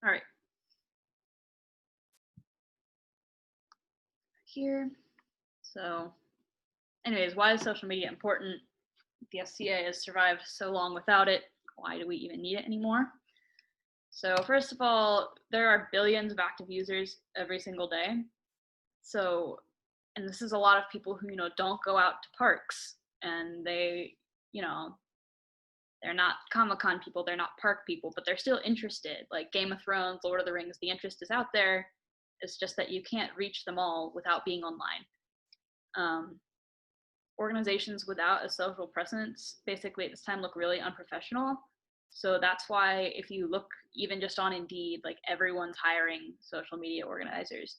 All right. Here. So anyways, why is social media important? The SCA has survived so long without it. Why do we even need it anymore? So first of all, there are billions of active users every single day. So, and this is a lot of people who, don't go out to parks, and they, they're not Comic-Con people, they're not park people, but they're still interested. Like Game of Thrones, Lord of the Rings, the interest is out there. It's just that you can't reach them all without being online. Organizations without a social presence basically at this time look really unprofessional. So that's why if you look even just on Indeed, like everyone's hiring social media organizers.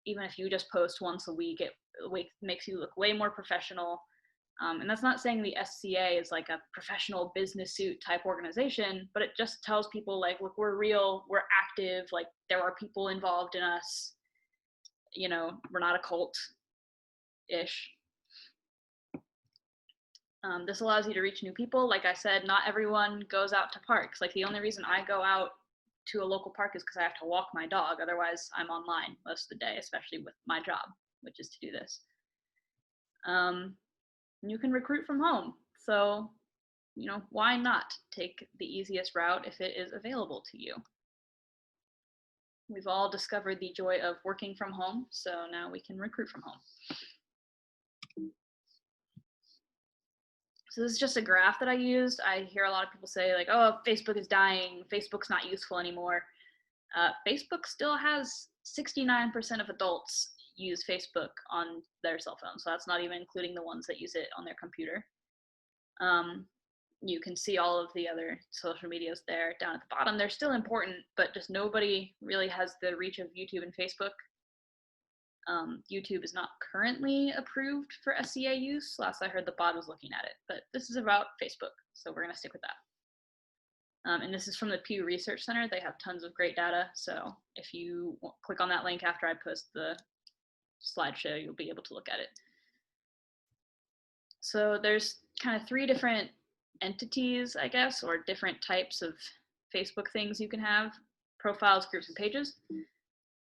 Even if you just post once a week, it makes you look way more professional. And that's not saying the SCA is like a professional business suit type organization, but it just tells people like, look, we're real, we're active, like there are people involved in us, we're not a cult-ish. This allows you to reach new people. Like I said, not everyone goes out to parks. Like the only reason I go out to a local park is because I have to walk my dog. Otherwise, I'm online most of the day, especially with my job, which is to do this. You can recruit from home. So, why not take the easiest route if it is available to you? We've all discovered the joy of working from home, so now we can recruit from home. So this is just a graph that I used. I hear a lot of people say like, oh, Facebook is dying, Facebook's not useful anymore. Facebook still has 69% of adults use Facebook on their cell phone. So that's not even including the ones that use it on their computer. You can see all of the other social medias there down at the bottom. They're still important, but just nobody really has the reach of YouTube and Facebook. YouTube is not currently approved for SCA use. Last I heard, the bot was looking at it, but this is about Facebook, so we're going to stick with that. And this is from the Pew Research Center. They have tons of great data, so if you click on that link after I post the slideshow, you'll be able to look at it. So there's kind of 3 different entities, I guess, or different types of Facebook things you can have: profiles, groups, and pages.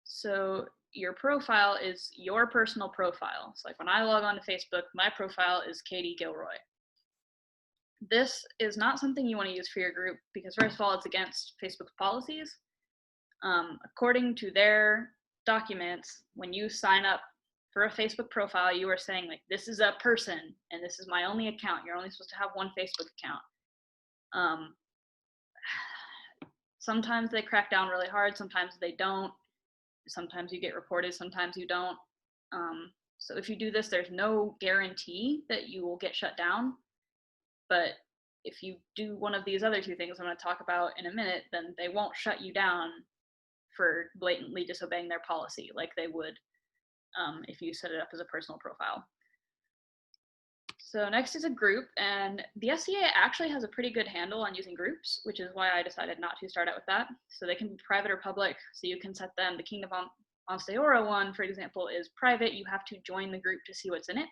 So your profile is your personal profile. So like when I log on to Facebook, my profile is Katie Gilroy. This is not something you want to use for your group because first of all, it's against Facebook's policies. According to their documents, when you sign up for a Facebook profile, you are saying like, this is a person and this is my only account. You're only supposed to have one Facebook account. Sometimes they crack down really hard, sometimes they don't. Sometimes you get reported, sometimes you don't. So if you do this, there's no guarantee that you will get shut down. But if you do one of these other 2 things I'm going to talk about in a minute, then they won't shut you down for blatantly disobeying their policy like they would if you set it up as a personal profile. So next is a group, and the SCA actually has a pretty good handle on using groups, which is why I decided not to start out with that. So they can be private or public, so you can set them. The Kingdom Onsteora one, for example, is private. You have to join the group to see what's in it,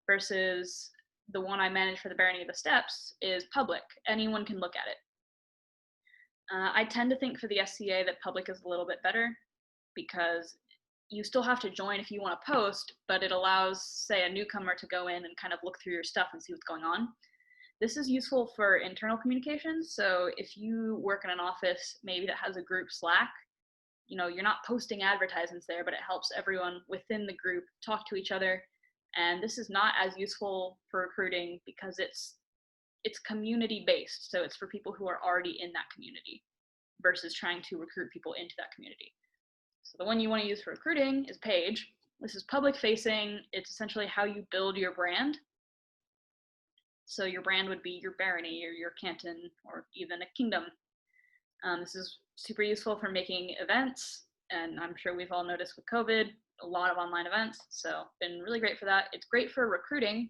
versus the one I manage for the Barony of the Steppes is public. Anyone can look at it. I tend to think for the SCA that public is a little bit better because you still have to join if you want to post, but it allows, say, a newcomer to go in and kind of look through your stuff and see what's going on. This is useful for internal communications. So if you work in an office maybe that has a group Slack, you're not posting advertisements there, but it helps everyone within the group talk to each other. And this is not as useful for recruiting because it's community based. So it's for people who are already in that community versus trying to recruit people into that community. So the one you want to use for recruiting is Page. This is public facing. It's essentially how you build your brand. So your brand would be your barony or your canton or even a kingdom. This is super useful for making events, and I'm sure we've all noticed with COVID, a lot of online events, so been really great for that. It's great for recruiting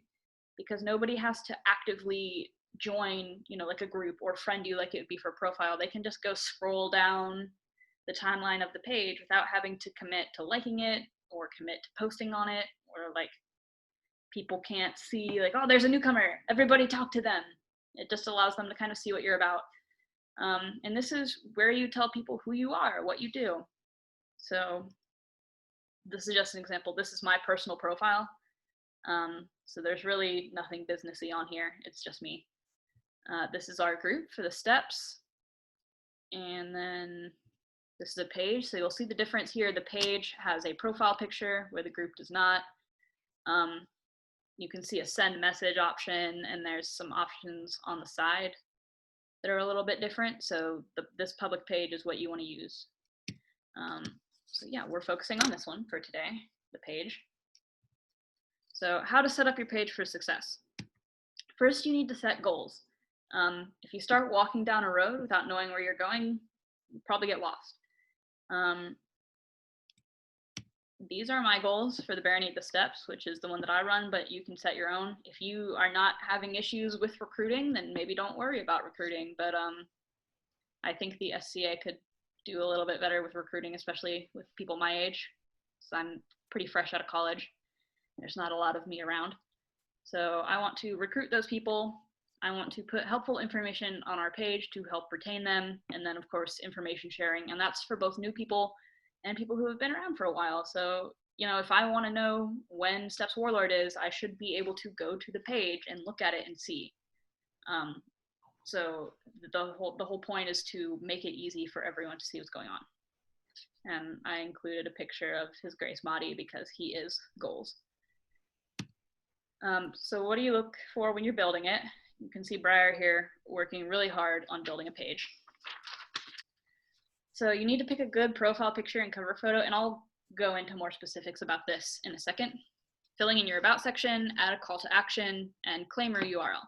because nobody has to actively join, like a group or friend you like it would be for a profile. They can just go scroll down the timeline of the page without having to commit to liking it or commit to posting on it, or like people can't see like, oh, there's a newcomer, everybody talk to them. It just allows them to kind of see what you're about. And this is where you tell people who you are, what you do. So this is just an example. This is my personal profile. So there's really nothing businessy on here. It's just me. This is our group for the steps. And then this is a page. So you'll see the difference here. The page has a profile picture where the group does not. You can see a send message option, and there's some options on the side that are a little bit different. So this public page is what you want to use. So yeah, we're focusing on this one for today, the page. So how to set up your page for success. First, you need to set goals. If you start walking down a road without knowing where you're going, you'll probably get lost. These are my goals for the Barony of the Steps, which is the one that I run, but you can set your own. If you are not having issues with recruiting, then maybe don't worry about recruiting. But I think the SCA could do a little bit better with recruiting, especially with people my age. So I'm pretty fresh out of college. There's not a lot of me around. So I want to recruit those people. I want to put helpful information on our page to help retain them. And then, of course, information sharing. And that's for both new people and people who have been around for a while. So, you know, if I want to know when Steps Warlord is, I should be able to go to the page and look at it and see. So the whole point is to make it easy for everyone to see what's going on. And I included a picture of His Grace Mahdi because he is goals. So what do you look for when you're building it? You can see Briar here working really hard on building a page. So you need to pick a good profile picture and cover photo, and I'll go into more specifics about this in a second. Filling in your about section, add a call to action, and claim your URL.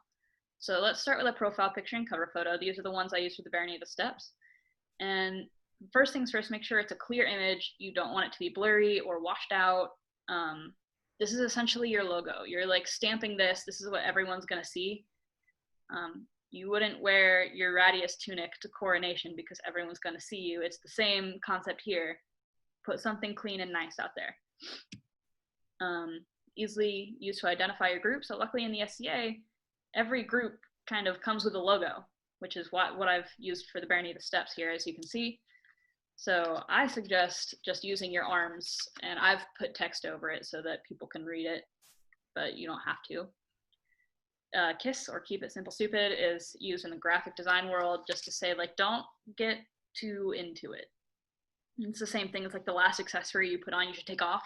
So let's start with a profile picture and cover photo. These are the ones I use for the Barony of the Steps. And first things first, make sure it's a clear image. You don't want it to be blurry or washed out. This is essentially your logo. You're like stamping this. This is what everyone's gonna see. You wouldn't wear your radius tunic to coronation because everyone's gonna see you. It's the same concept here. Put something clean and nice out there. Easily used to identify your group. So luckily in the SCA, every group kind of comes with a logo, which is what I've used for the Barony of the Steps here, as you can see. So I suggest just using your arms, and I've put text over it so that people can read it, but you don't have to. KISS, or Keep It Simple Stupid, is used in the graphic design world just to say, like, don't get too into it. It's the same thing as like the last accessory you put on, you should take off.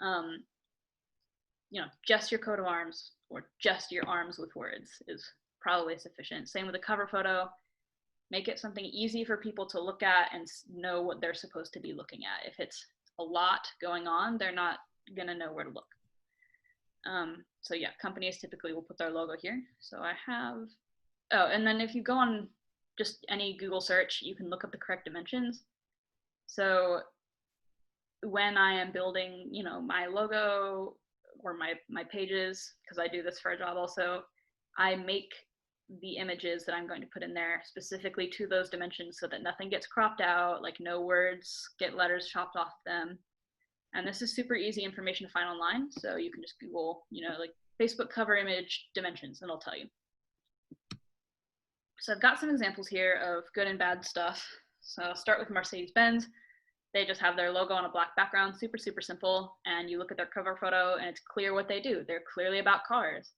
You know, just your coat of arms or just your arms with words is probably sufficient. Same with the cover photo. Make it something easy for people to look at and know what they're supposed to be looking at. If it's a lot going on, they're not gonna know where to look. So yeah, companies typically will put their logo here. So I have, oh, and then if you go on just any Google search, you can look up the correct dimensions. So when I am building, you know, my logo or my pages, because I do this for a job also, I make the images that I'm going to put in there specifically to those dimensions so that nothing gets cropped out, like no words get letters chopped off them. And this is super easy information to find online. So you can just Google, you know, like Facebook cover image dimensions, and it'll tell you. So I've got some examples here of good and bad stuff. So I'll start with Mercedes-Benz. They just have their logo on a black background, super, super simple. And you look at their cover photo and it's clear what they do. They're clearly about cars.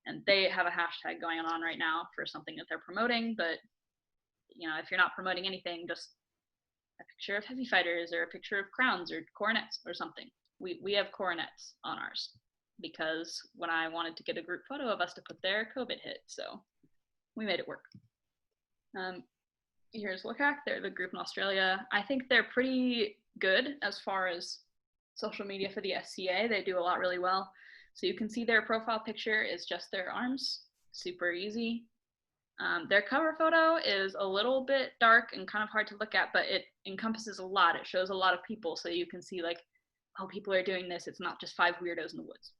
And they have a hashtag going on right now for something that they're promoting. But, you know, if you're not promoting anything, just a picture of heavy fighters or a picture of crowns or coronets or something. We have coronets on ours because when I wanted to get a group photo of us to put there, COVID hit. So we made it work. Here's WCAG. They're the group in Australia. I think they're pretty good as far as social media for the SCA. They do a lot really well. So you can see their profile picture is just their arms, super easy. Their cover photo is a little bit dark and kind of hard to look at, but it encompasses a lot. It shows a lot of people, so you can see like, oh, people are doing this. It's not just 5 weirdos in the woods.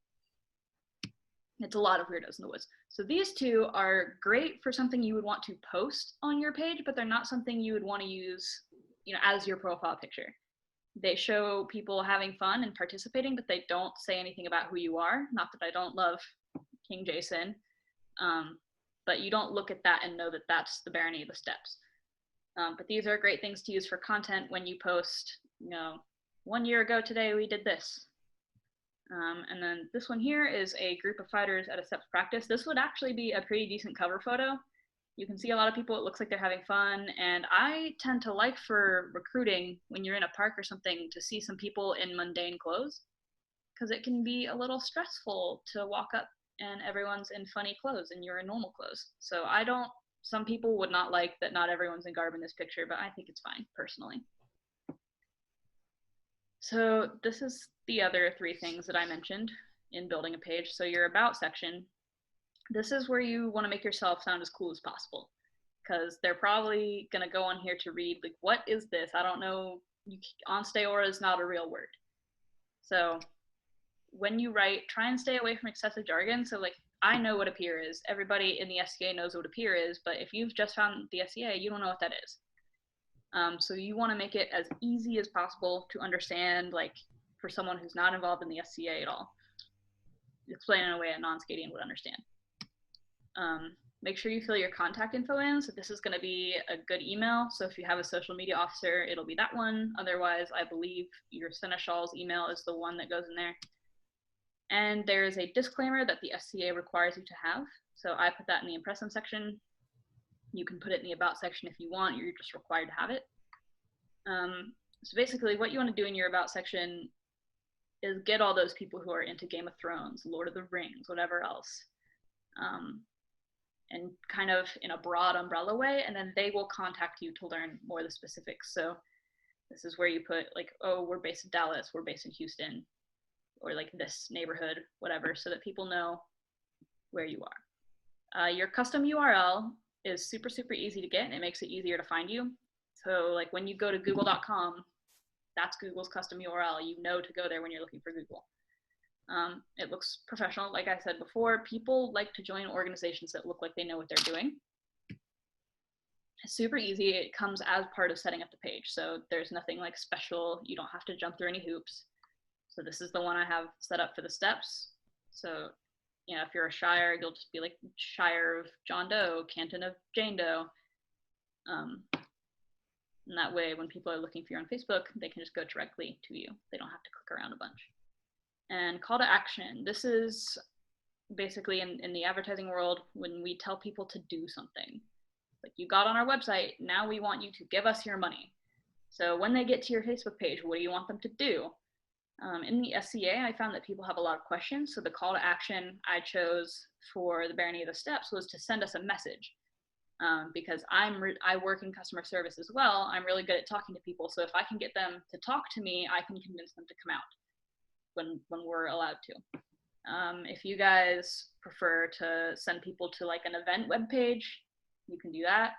It's a lot of weirdos in the woods. So these two are great for something you would want to post on your page, but they're not something you would want to use, you know, as your profile picture. They show people having fun and participating, but they don't say anything about who you are. Not that I don't love King Jason. but you don't look at that and know that that's the barony of the steps. But these are great things to use for content when you post, 1 year ago today we did this. And then this one here is a group of fighters at a steps practice. This would actually be a pretty decent cover photo. You can see a lot of people, it looks like they're having fun. And I tend to like for recruiting, when you're in a park or something, to see some people in mundane clothes, because it can be a little stressful to walk up and everyone's in funny clothes and you're in normal clothes. So some people would not like that not everyone's in garb in this picture, but I think it's fine, personally. So this is the other 3 things that I mentioned in building a page. So your about section, this is where you want to make yourself sound as cool as possible, because they're probably going to go on here to read, like, what is this? I don't know. Onsteora is not a real word. So when you write, try and stay away from excessive jargon. So, like, I know what a peer is. Everybody in the SCA knows what a peer is, but if you've just found the SCA, you don't know what that is. So you want to make it as easy as possible to understand, like, for someone who's not involved in the SCA at all. Explain in a way a non-Scadian would understand. Make sure you fill your contact info in. So this is going to be a good email. So if you have a social media officer, it'll be that one. Otherwise, I believe your Seneschal's email is the one that goes in there. And there is a disclaimer that the SCA requires you to have. So I put that in the impressum section. You can put it in the about section if you want. You're just required to have it. So basically what you want to do in your about section is get all those people who are into Game of Thrones, Lord of the Rings, whatever else, and kind of in a broad umbrella way, and then they will contact you to learn more of the specifics. So this is where you put, like, oh, we're based in Dallas, we're based in Houston, or like this neighborhood, whatever, so that people know where you are. Your custom URL is super, super easy to get, and it makes it easier to find you. So like when you go to google.com, that's Google's custom URL. You know to go there when you're looking for Google. It looks professional. Like I said before, people like to join organizations that look like they know what they're doing. It's super easy. It comes as part of setting up the page. So there's nothing like special. You don't have to jump through any hoops. So this is the one I have set up for the steps. So, if you're a shire, you'll just be like Shire of John Doe, Canton of Jane Doe. And that way, when people are looking for you on Facebook, they can just go directly to you. They don't have to click around a bunch. And call to action. This is basically in the advertising world when we tell people to do something. Like, you got on our website, now we want you to give us your money. So when they get to your Facebook page, what do you want them to do? In the SCA, I found that people have a lot of questions. So the call to action I chose for the Barony of the Steps was to send us a message. Because I work in customer service as well. I'm really good at talking to people. So if I can get them to talk to me, I can convince them to come out when we're allowed to. If you guys prefer to send people to like an event webpage, you can do that.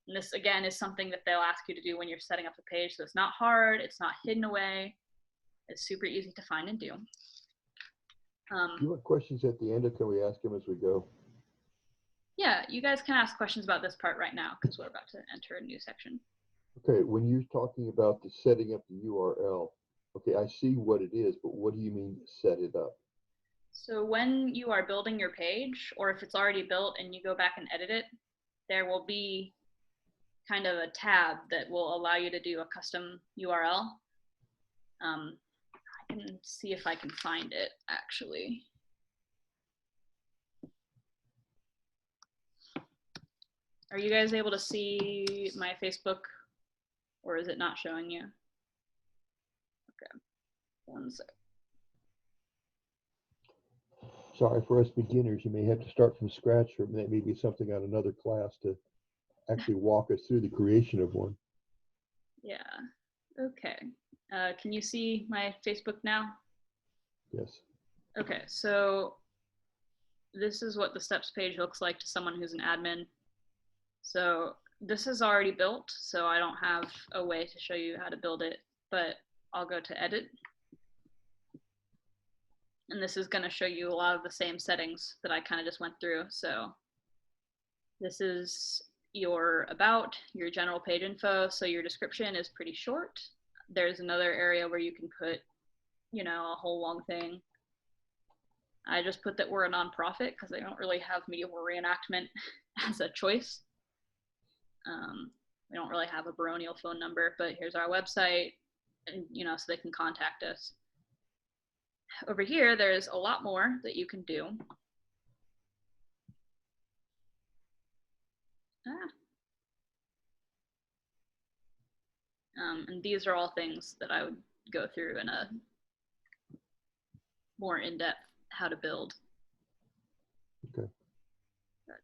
And this, again, is something that they'll ask you to do when you're setting up the page. So it's not hard. It's not hidden away. It's super easy to find and do. You want questions at the end, or can we ask them as we go? Yeah, you guys can ask questions about this part right now because we're about to enter a new section. Okay, when you're talking about the setting up the URL, okay, I see what it is, but what do you mean set it up? So when you are building your page, or if it's already built and you go back and edit it, there will be kind of a tab that will allow you to do a custom URL. I can see if I can find it, actually. Are you guys able to see my Facebook, or is it not showing you? Okay, one sec. Sorry, for us beginners, you may have to start from scratch, or that may be something on another class to actually walk us through the creation of one. Yeah, okay. Can you see my Facebook now? Yes. Okay, so this is what the steps page looks like to someone who's an admin. So this is already built, so I don't have a way to show you how to build it, but I'll go to edit. And this is going to show you a lot of the same settings that I kind of just went through. So this is your about, your general page info. So your description is pretty short. There's another area where you can put, a whole long thing. I just put that we're a nonprofit because they don't really have medieval reenactment as a choice. We don't really have a baronial phone number, but here's our website, and so they can contact us. Over here, there's a lot more that you can do. And these are all things that I would go through in a more in-depth how to build. Okay. But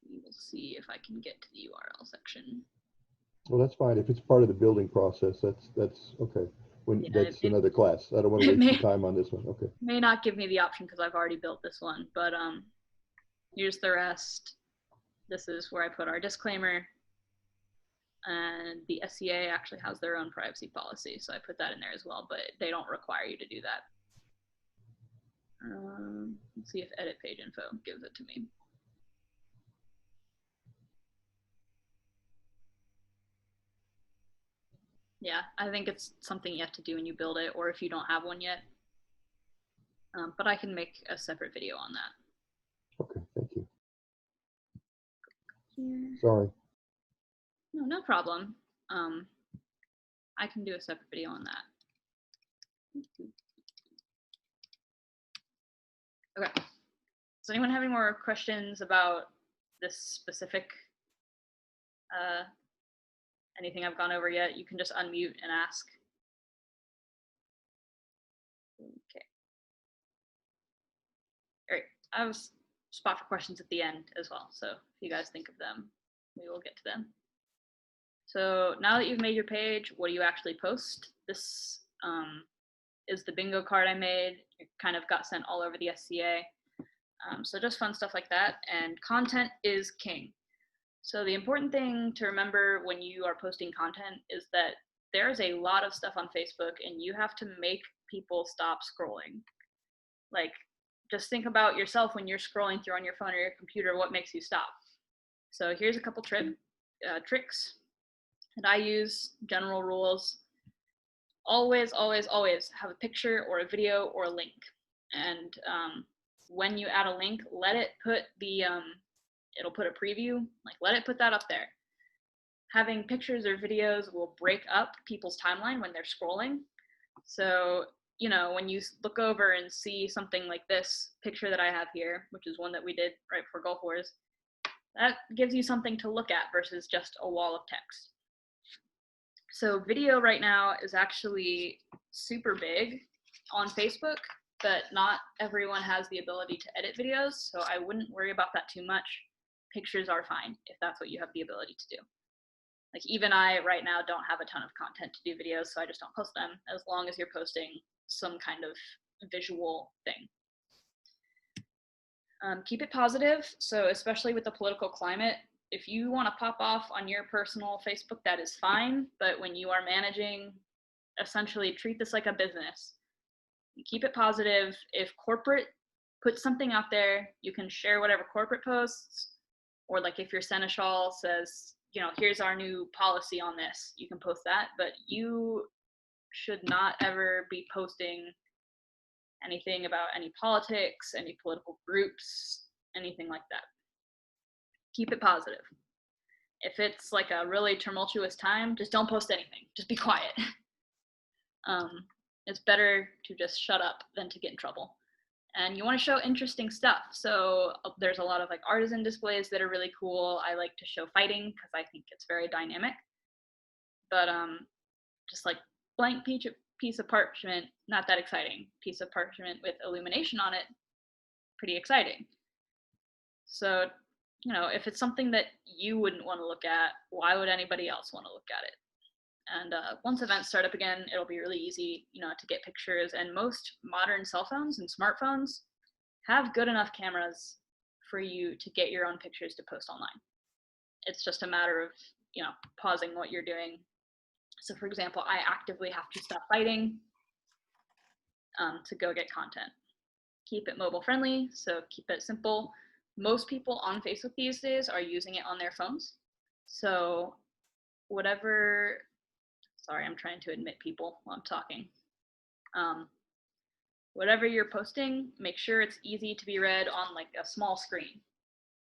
we will see if I can get to the URL section. Well, that's fine. If it's part of the building process, that's okay. That's another class. I don't want to waste your time on this one. Okay. May not give me the option because I've already built this one, but here's the rest. This is where I put our disclaimer. And the SCA actually has their own privacy policy, so I put that in there as well, but they don't require you to do that. Let's see if edit page info gives it to me. Yeah, I think it's something you have to do when you build it, or if you don't have one yet. But I can make a separate video on that. Okay, thank you. Here. Sorry. No problem. I can do a separate video on that. Okay. Does anyone have any more questions about this specific anything I've gone over yet? You can just unmute and ask. Okay. All right. I have a spot for questions at the end as well, so if you guys think of them, we will get to them. So now that you've made your page, what do you actually post? This is the bingo card I made. It kind of got sent all over the SCA. So just fun stuff like that. And content is king. So the important thing to remember when you are posting content is that there's a lot of stuff on Facebook and you have to make people stop scrolling. Like, just think about yourself when you're scrolling through on your phone or your computer, what makes you stop? So here's a couple tricks that I use, general rules. Always, always, always have a picture or a video or a link. And when you add a link, let it put the, it'll put a preview, like let it put that up there. Having pictures or videos will break up people's timeline when they're scrolling. So, when you look over and see something like this picture that I have here, which is one that we did right before Gulf Wars, that gives you something to look at versus just a wall of text. So video right now is actually super big on Facebook, but not everyone has the ability to edit videos, so I wouldn't worry about that too much. Pictures are fine if that's what you have the ability to do. Like even I right now don't have a ton of content to do videos, so I just don't post them as long as you're posting some kind of visual thing. Keep it positive, so especially with the political climate, if you want to pop off on your personal Facebook, that is fine, but when you are managing, essentially treat this like a business. Keep it positive. If corporate puts something out there, you can share whatever corporate posts, or like if your seneschal says, here's our new policy on this, you can post that, but you should not ever be posting anything about any politics, any political groups, anything like that. Keep it positive. If it's like a really tumultuous time, just don't post anything. Just be quiet. It's better to just shut up than to get in trouble. And you want to show interesting stuff. So there's a lot of like artisan displays that are really cool. I like to show fighting because I think it's very dynamic. But just like blank piece of parchment, not that exciting. Piece of parchment with illumination on it, pretty exciting. So if it's something that you wouldn't want to look at, why would anybody else want to look at it? And once events start up again, it'll be really easy, to get pictures. And most modern cell phones and smartphones have good enough cameras for you to get your own pictures to post online. It's just a matter of, pausing what you're doing. So for example, I actively have to stop fighting to go get content. Keep it mobile friendly, so keep it simple. Most people on Facebook these days are using it on their phones. So sorry, I'm trying to admit people while I'm talking. whatever you're posting, make sure it's easy to be read on like a small screen.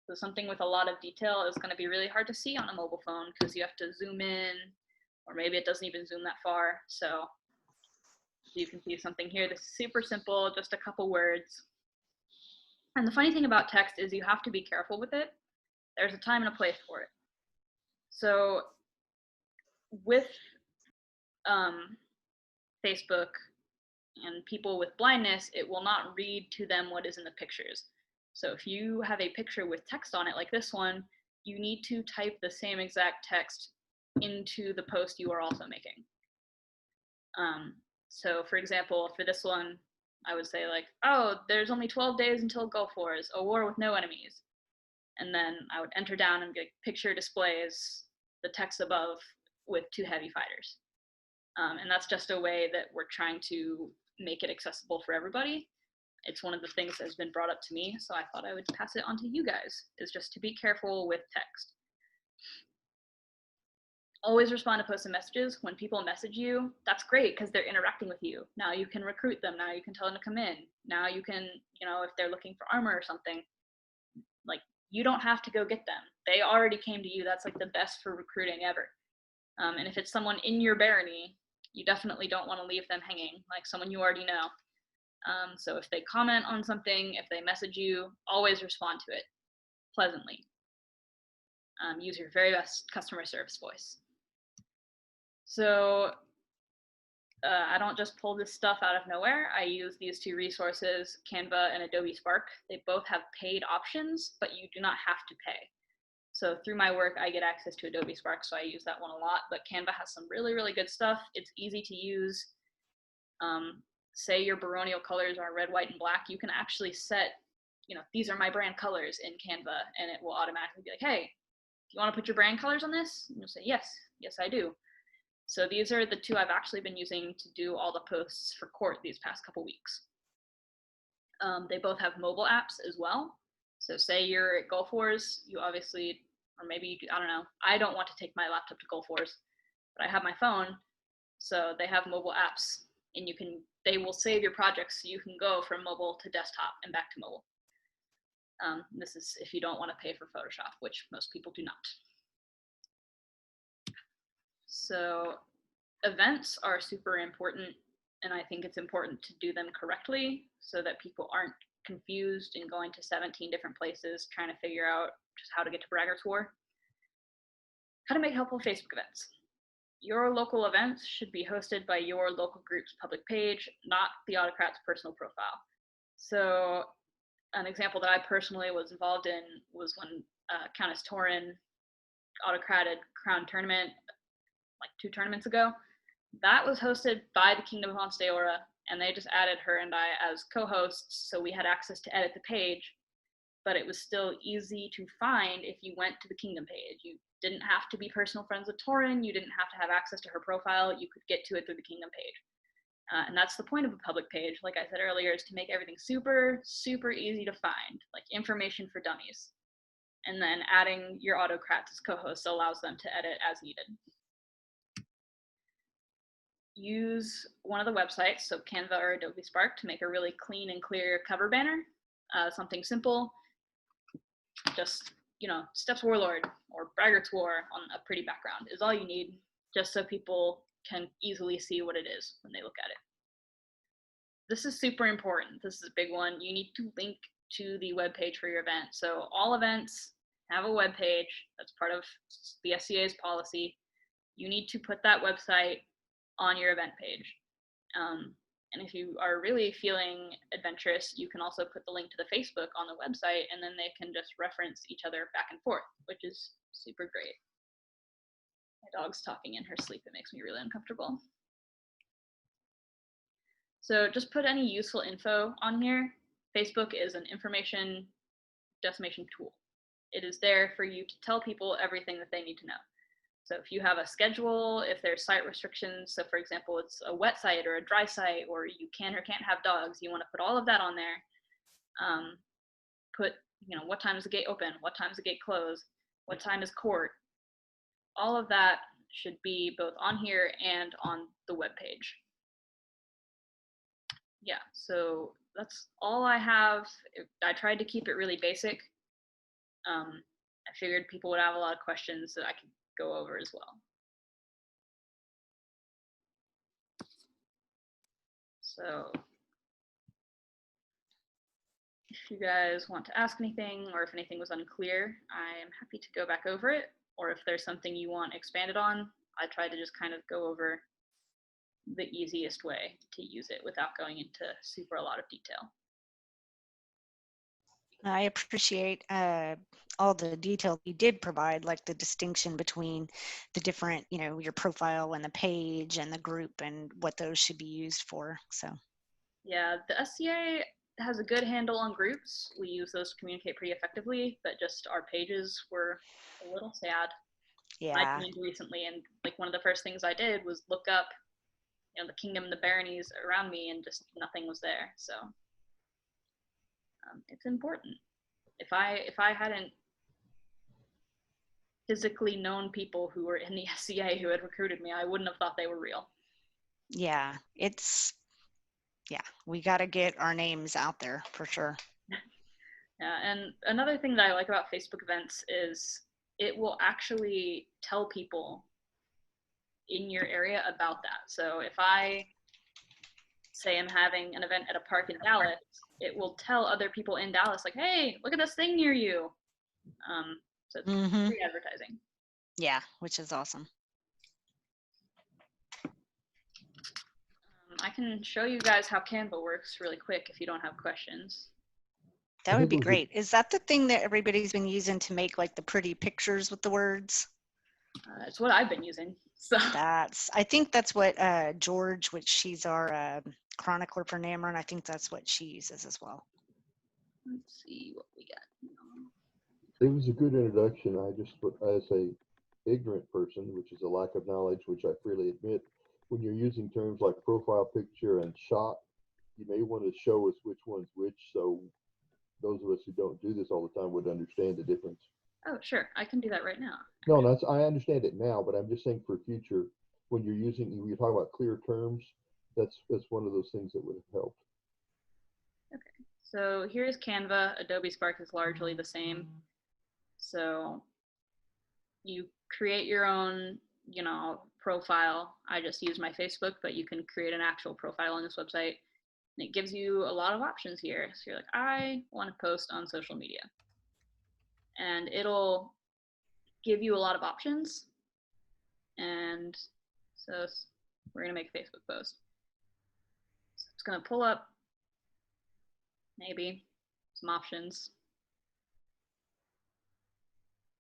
So something with a lot of detail is going to be really hard to see on a mobile phone because you have to zoom in, or maybe it doesn't even zoom that far. So you can see something here that's super simple, just a couple words. And the funny thing about text is you have to be careful with it. There's a time and a place for it. So with Facebook and people with blindness, it will not read to them what is in the pictures. So if you have a picture with text on it like this one, you need to type the same exact text into the post you are also making. So for example, for this one, I would say like, oh, there's only 12 days until Gulf Wars, a war with no enemies. And then I would enter down and get picture displays the text above with 2 heavy fighters. And that's just a way that we're trying to make it accessible for everybody. It's one of the things that's been brought up to me, so I thought I would pass it on to you guys, is just to be careful with text. Always respond to posts and messages. When people message you, that's great because they're interacting with you. Now you can recruit them. Now you can tell them to come in. Now you can, if they're looking for armor or something, like you don't have to go get them. They already came to you. That's like the best for recruiting ever. And if it's someone in your barony, you definitely don't want to leave them hanging, like someone you already know. So if they comment on something, if they message you, always respond to it pleasantly. Use your very best customer service voice. So I don't just pull this stuff out of nowhere. I use these 2 resources, Canva and Adobe Spark. They both have paid options, but you do not have to pay. So through my work, I get access to Adobe Spark, so I use that one a lot. But Canva has some really, really good stuff. It's easy to use. Say your baronial colors are red, white, and black. You can actually set, these are my brand colors in Canva, and it will automatically be like, hey, do you want to put your brand colors on this? And you'll say, yes, I do. So these are the 2 I've actually been using to do all the posts for court these past couple weeks. They both have mobile apps as well. So say you're at Gulf Wars, you obviously, or maybe you do, I don't know. I don't want to take my laptop to Gulf Wars, but I have my phone. So they have mobile apps, and they will save your projects so you can go from mobile to desktop and back to mobile. This is if you don't want to pay for Photoshop, which most people do not. So events are super important, and I think it's important to do them correctly so that people aren't confused and going to 17 different places trying to figure out just how to get to Braggart's War. How to make helpful Facebook events. Your local events should be hosted by your local group's public page, not the autocrat's personal profile. So an example that I personally was involved in was when Countess Torin autocrated Crown Tournament like 2 tournaments ago. That was hosted by the Kingdom of Onsteora, and they just added her and I as co-hosts, so we had access to edit the page, but it was still easy to find if you went to the Kingdom page. You didn't have to be personal friends with Torin, you didn't have to have access to her profile, you could get to it through the Kingdom page. And that's the point of a public page, like I said earlier, is to make everything super, super easy to find, like information for dummies. And then adding your autocrats as co-hosts allows them to edit as needed. Use one of the websites, so Canva or Adobe Spark, to make a really clean and clear cover banner. Something simple, just, Steps Warlord or Braggart's War on a pretty background is all you need, just so people can easily see what it is when they look at it. This is super important. This is a big one. You need to link to the web page for your event. So all events have a web page. That's part of the SCA's policy. You need to put that website on your event page. And if you are really feeling adventurous, you can also put the link to the Facebook on the website, and then they can just reference each other back and forth, which is super great. My dog's talking in her sleep. It makes me really uncomfortable. So just put any useful info on here. Facebook is an information decimation tool. It is there for you to tell people everything that they need to know. So if you have a schedule, if there's site restrictions, so for example, it's a wet site or a dry site, or you can or can't have dogs, you want to put all of that on there. Put, what time is the gate open? What time is the gate closed? What time is court? All of that should be both on here and on the web page. Yeah, so that's all I have. I tried to keep it really basic. I figured people would have a lot of questions that I could go over as well. So if you guys want to ask anything or if anything was unclear, I am happy to go back over it. Or if there's something you want expanded on, I tried to just kind of go over the easiest way to use it without going into super a lot of detail. I appreciate all the detail you did provide, like the distinction between the different, your profile and the page and the group and what those should be used for. So yeah, the SCA has a good handle on groups. We use those to communicate pretty effectively, but just our pages were a little sad. I yeah. joined recently, and like one of the first things I did was look up, the kingdom, the baronies around me, and just nothing was there. So it's important. If I hadn't physically known people who were in the SCA who had recruited me, I wouldn't have thought they were real. Yeah, we got to get our names out there for sure. Yeah, and another thing that I like about Facebook events is it will actually tell people in your area about that. So if I say I'm having an event at a park in Dallas, it will tell other people in Dallas, like, hey, look at this thing near you. So it's free advertising. Yeah, which is awesome. I can show you guys how Canva works really quick if you don't have questions. That would be great. Is that the thing that everybody's been using to make like the pretty pictures with the words? It's what I've been using. So I think that's what George, which she's our chronicler for Namron, and I think that's what she uses as well. Let's see what we got. It was a good introduction. I just, as a ignorant person, which is a lack of knowledge, which I freely admit, when you're using terms like profile picture and shot, you may want to show us which one's which, so those of us who don't do this all the time would understand the difference. Oh, sure. I can do that right now. No, I understand it now, but I'm just saying for future, when you're talking about clear terms, that's one of those things that would have helped. Okay. So here's Canva. Adobe Spark is largely the same. So you create your own, profile. I just use my Facebook, but you can create an actual profile on this website. And it gives you a lot of options here. So you're like, I want to post on social media. And it'll give you a lot of options. And so we're going to make a Facebook post. So it's going to pull up maybe some options.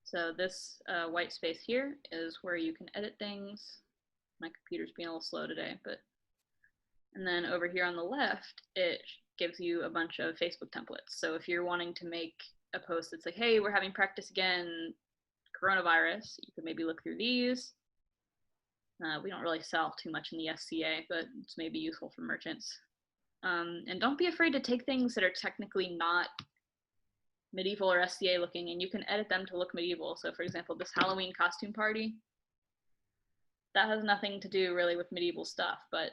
So this white space here is where you can edit things. My computer's being a little slow today, and then over here on the left, it gives you a bunch of Facebook templates. So if you're wanting to make a post that's like, hey, we're having practice again, coronavirus, you could maybe look through these. We don't really sell too much in the SCA, but it's maybe useful for merchants. And don't be afraid to take things that are technically not medieval or SCA looking, and you can edit them to look medieval. So for example, this Halloween costume party, that has nothing to do really with medieval stuff, but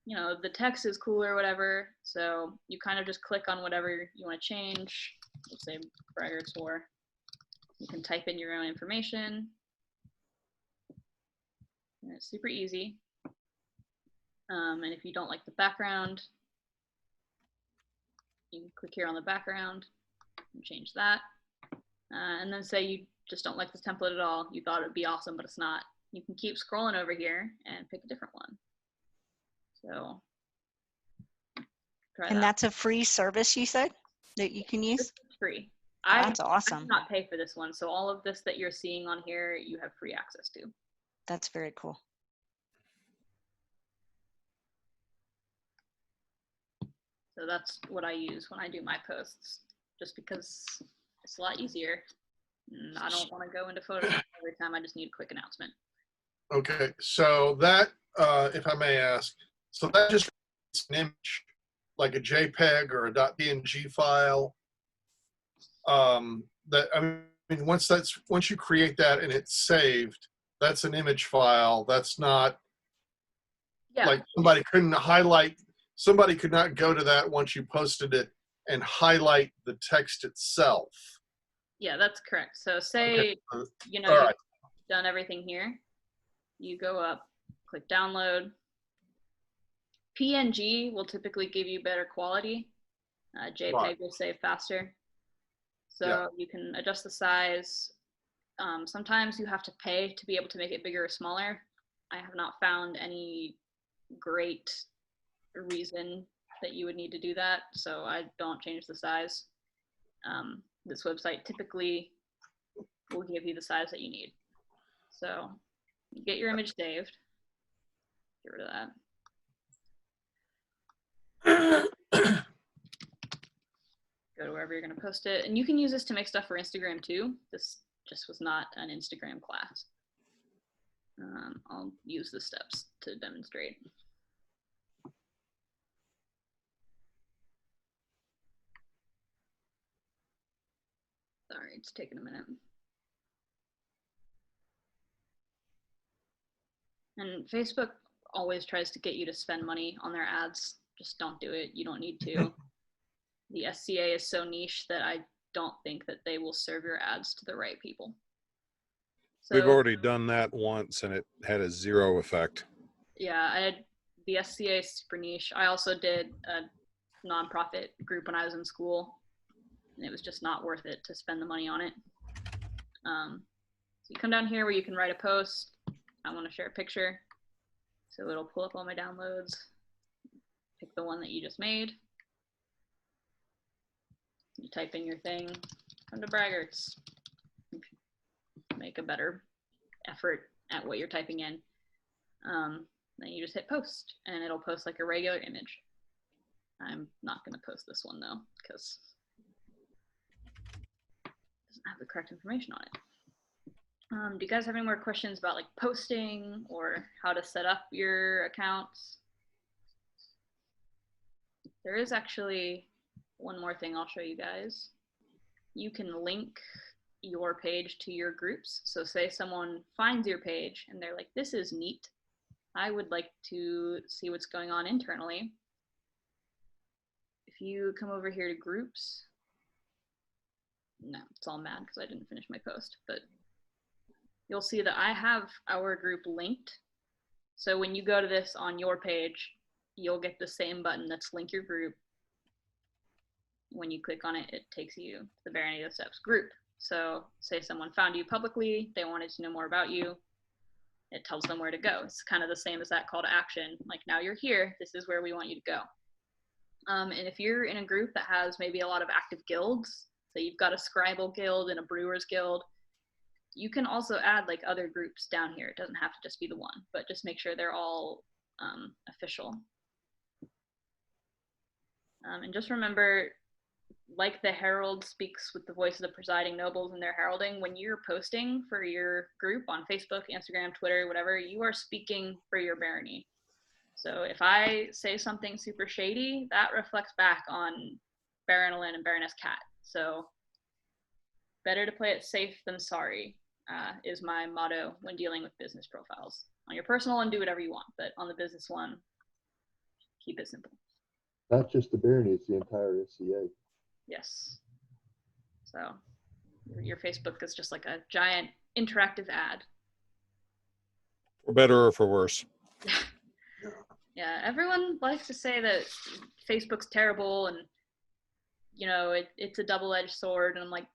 the text is cool or whatever, so you kind of just click on whatever you want to change. Let's say Braggart's War. You can type in your own information, and it's super easy. And if you don't like the background, you can click here on the background and change that. And then say you just don't like this template at all, you thought it would be awesome, but it's not. You can keep scrolling over here and pick a different one. So try that. And that's a free service, you said, that you can use? It's free. That's awesome. I did not pay for this one, so all of this that you're seeing on here, you have free access to. That's very cool. So that's what I use when I do my posts, just because it's a lot easier. And I don't want to go into Photoshop every time. I just need a quick announcement. Okay, so that, if I may ask, so that just it's an image, like a JPEG or a .png file. That I mean, once you create that and it's saved, that's an image file. That's not like somebody couldn't highlight. somebody could not go to that once you posted it and highlight the text itself. Yeah, that's correct. So say, Okay. you know, All you've right. done everything here. You go up, click download. PNG will typically give you better quality. JPEG Right. will save faster. So Yeah. you can adjust the size. Sometimes you have to pay to be able to make it bigger or smaller. I have not found any great reason that you would need to do that, so I don't change the size. This website typically will give you the size that you need. So get your image saved. Get rid of that. Go to wherever you're going to post it. And you can use this to make stuff for Instagram too. This just was not an Instagram class. I'll use the steps to demonstrate. Sorry, it's taking a minute. And Facebook always tries to get you to spend money on their ads. Just don't do it. You don't need to. The SCA is so niche that I don't think that they will serve your ads to the right people. So, We've already done that once and it had a 0 effect. Yeah, the SCA is super niche. I also did a nonprofit group when I was in school, and it was just not worth it to spend the money on it. So you come down here where you can write a post. I want to share a picture. So it'll pull up all my downloads. Pick the one that you just made. You type in your thing. Come to Braggarts. Make a better effort at what you're typing in. Then you just hit post, and it'll post like a regular image. I'm not going to post this one though, because it doesn't have the correct information on it. Do you guys have any more questions about like posting or how to set up your accounts? There is actually one more thing I'll show you guys. You can link your page to your groups. So say someone finds your page and they're like, this is neat. I would like to see what's going on internally. If you come over here to groups, no, it's all mad because I didn't finish my post, but you'll see that I have our group linked. So when you go to this on your page, you'll get the same button that's link your group. When you click on it, it takes you to the very end of the steps group. So say someone found you publicly, they wanted to know more about you, it tells them where to go. It's kind of the same as that call to action. Like, now you're here, this is where we want you to go. And if you're in a group that has maybe a lot of active guilds, so you've got a scribal guild and a brewer's guild, you can also add like other groups down here. It doesn't have to just be the one, but just make sure they're all official. And just remember, like the herald speaks with the voice of the presiding nobles in their heralding, when you're posting for your group on Facebook, Instagram, Twitter, whatever, you are speaking for your barony. So if I say something super shady, that reflects back on Baron Alyn and Baroness Cat. So better to play it safe than sorry is my motto when dealing with business profiles. On your personal one, do whatever you want, but on the business one, keep it simple. Not just the barony, it's the entire SCA. Yes. So your Facebook is just like a giant interactive ad. For better or for worse. Yeah, everyone likes to say that Facebook's terrible and, you know, it's a double-edged sword. And I'm like,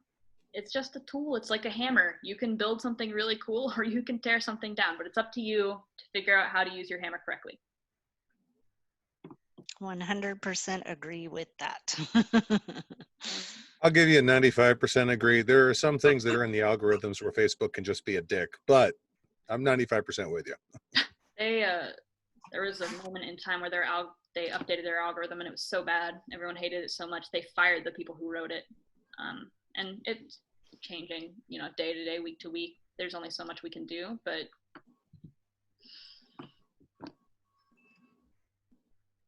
it's just a tool. It's like a hammer. You can build something really cool or you can tear something down, but it's up to you to figure out how to use your hammer correctly. 100% agree with that. I'll give you a 95% agree. There are some things that are in the algorithms where Facebook can just be a dick, but I'm 95% with you. There was a moment in time where they updated their algorithm and it was so bad. Everyone hated it so much they fired the people who wrote it. And it's changing, you know, day to day, week to week. There's only so much we can do, but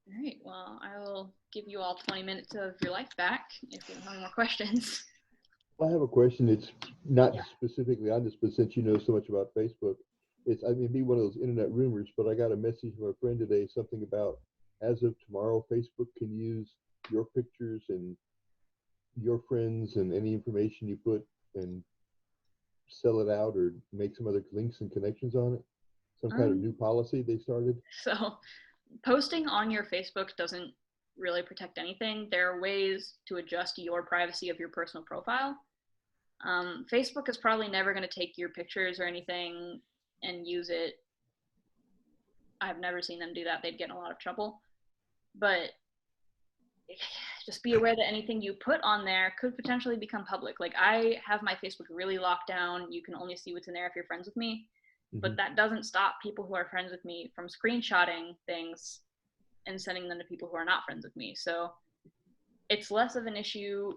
all right, well, I will give you all 20 minutes of your life back if you don't have any more questions. I have a question. It's not specifically on this, but since you know so much about Facebook, I mean, be one of those internet rumors, but I got a message from a friend today, something about as of tomorrow, Facebook can use your pictures and your friends and any information you put and sell it out or make some other links and connections on it? Some kind of new policy they started? So posting on your Facebook doesn't really protect anything. There are ways to adjust your privacy of your personal profile. Facebook is probably never going to take your pictures or anything and use it. I've never seen them do that. They'd get in a lot of trouble. But just be aware that anything you put on there could potentially become public. Like, I have my Facebook really locked down. You can only see what's in there if you're friends with me. But that doesn't stop people who are friends with me from screenshotting things and sending them to people who are not friends with me. So it's less of an issue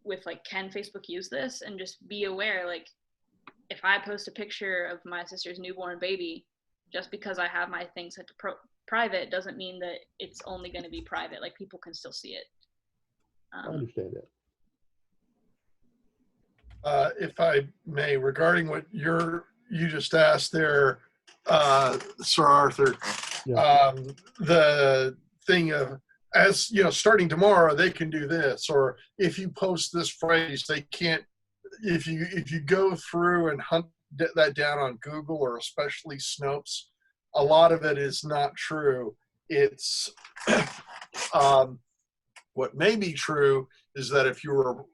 with, like, can Facebook use this? And just be aware, like, if I post a picture of my sister's newborn baby, just because I have my thing set to private doesn't mean that it's only going to be private. Like, people can still see it. I understand that. If I may, regarding what you just asked there, Sir Arthur, the thing of, as you know, starting tomorrow they can do this, or if you post this phrase, they can't. If you go through and hunt that down on Google, or especially Snopes, a lot of it is not true. It's what may be true is that if you're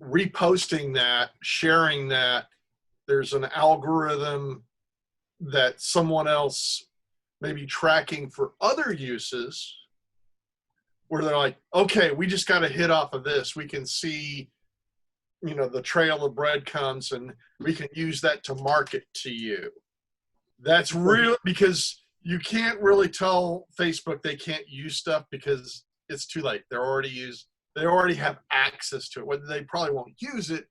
reposting that, sharing that, there's an algorithm that someone else may be tracking for other uses, where they're like, okay, we just got a hit off of this. We can see, you know, the trail of breadcrumbs, and we can use that to market to you. That's real, because you can't really tell Facebook they can't use stuff because it's too late. They already have access to it. Whether they probably won't use it,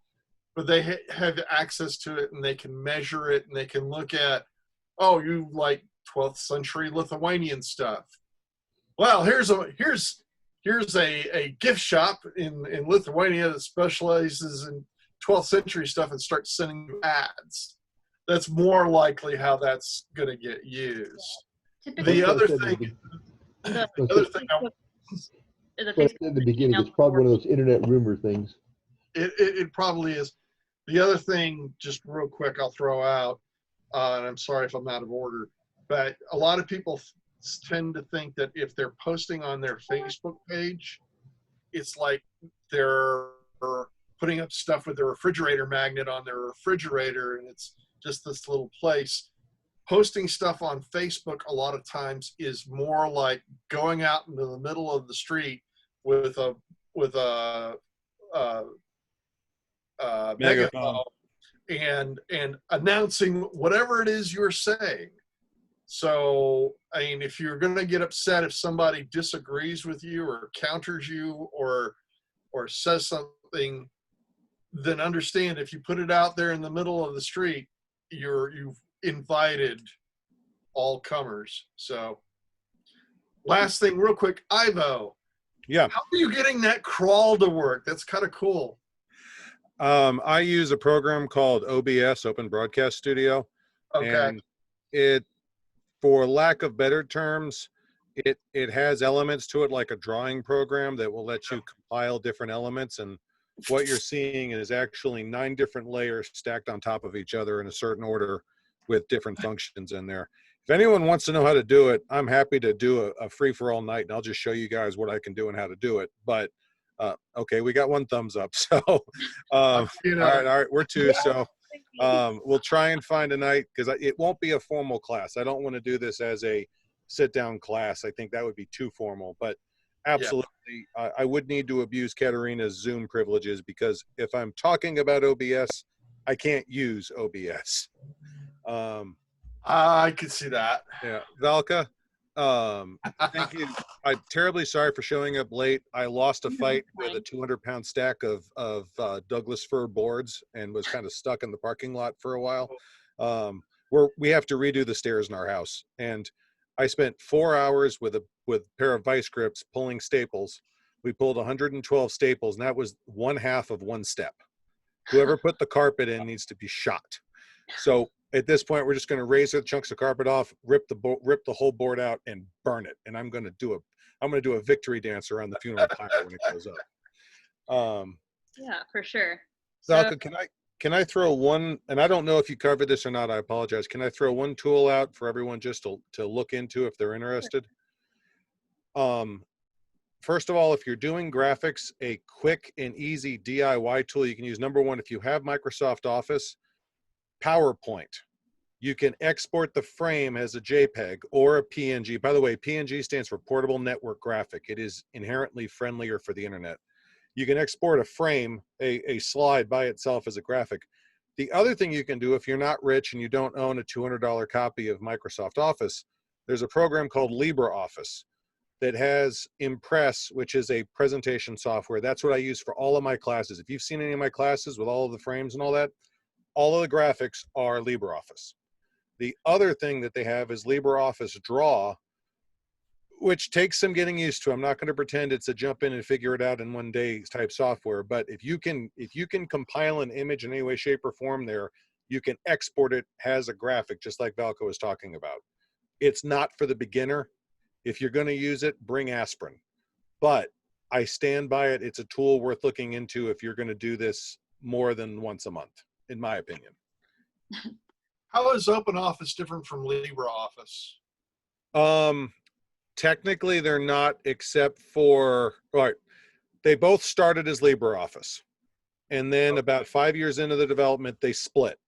but they have access to it, and they can measure it, and they can look at, oh, you like 12th century Lithuanian stuff. Well, here's a gift shop in Lithuania that specializes in 12th century stuff, and starts sending you ads. That's more likely how that's going to get used. The other thing in the beginning, it's probably one of those internet rumor things. It probably is. The other thing, just real quick, I'll throw out, and I'm sorry if I'm out of order, but a lot of people tend to think that if they're posting on their Facebook page, it's like they're putting up stuff with their refrigerator magnet on their refrigerator, and it's just this little place. Posting stuff on Facebook a lot of times is more like going out into the middle of the street with a megaphone and announcing whatever it is you're saying. So, I mean, if you're going to get upset if somebody disagrees with you or counters you or says something, then understand, if you put it out there in the middle of the street, you've invited all comers. So, last thing real quick, Ivo. Yeah. How are you getting that crawl to work? That's kind of cool. I use a program called OBS, Open Broadcast Studio. Okay. And it, for lack of better terms, it has elements to it like a drawing program that will let you compile different elements, and what you're seeing is actually 9 different layers stacked on top of each other in a certain order with different functions in there. If anyone wants to know how to do it, I'm happy to do a free-for-all night, and I'll just show you guys what I can do and how to do it. But okay, we got 1 thumbs up. So all right, we're 2. So we'll try and find a night, because it won't be a formal class. I don't want to do this as a sit-down class. I think that would be too formal. But absolutely, I would need to abuse Katerina's Zoom privileges, because if I'm talking about OBS, I can't use OBS. I could see that. Yeah, Valka, thank you. I'm terribly sorry for showing up late. I lost a fight with a 200-pound stack of Douglas fir boards and was kind of stuck in the parking lot for a while. We have to redo the stairs in our house, and I spent 4 hours with a pair of vice grips pulling staples. We pulled 112 staples, and that was 1/2 of 1 step. Whoever put the carpet in needs to be shot. So At this point, we're just going to razor the chunks of carpet off, rip the whole board out, and burn it. And I'm going to do a victory dance around the funeral pyre when it goes up. Yeah, for sure. So, Valka, can I throw one? And I don't know if you covered this or not. I apologize. Can I throw one tool out for everyone just to look into if they're interested? First of all, if you're doing graphics, a quick and easy DIY tool you can use. Number one, if you have Microsoft Office, PowerPoint. You can export the frame as a JPEG or a PNG. By the way, PNG stands for Portable Network Graphic. It is inherently friendlier for the internet. You can export a frame, a slide by itself as a graphic. The other thing you can do if you're not rich and you don't own a $200 copy of Microsoft Office, there's a program called LibreOffice that has Impress, which is a presentation software. That's what I use for all of my classes. If you've seen any of my classes with all of the frames and all that, all of the graphics are LibreOffice. The other thing that they have is LibreOffice Draw, which takes some getting used to. I'm not going to pretend it's a jump in and figure it out in one day type software, but if you can compile an image in any way, shape, or form there, you can export it as a graphic, just like Valka was talking about. It's not for the beginner. If you're going to use it, bring aspirin. But I stand by it. It's a tool worth looking into if you're going to do this more than once a month, in my opinion. How is OpenOffice different from LibreOffice? Technically, they're not, except for, right, they both started as LibreOffice. And then about 5 years into the development, they split.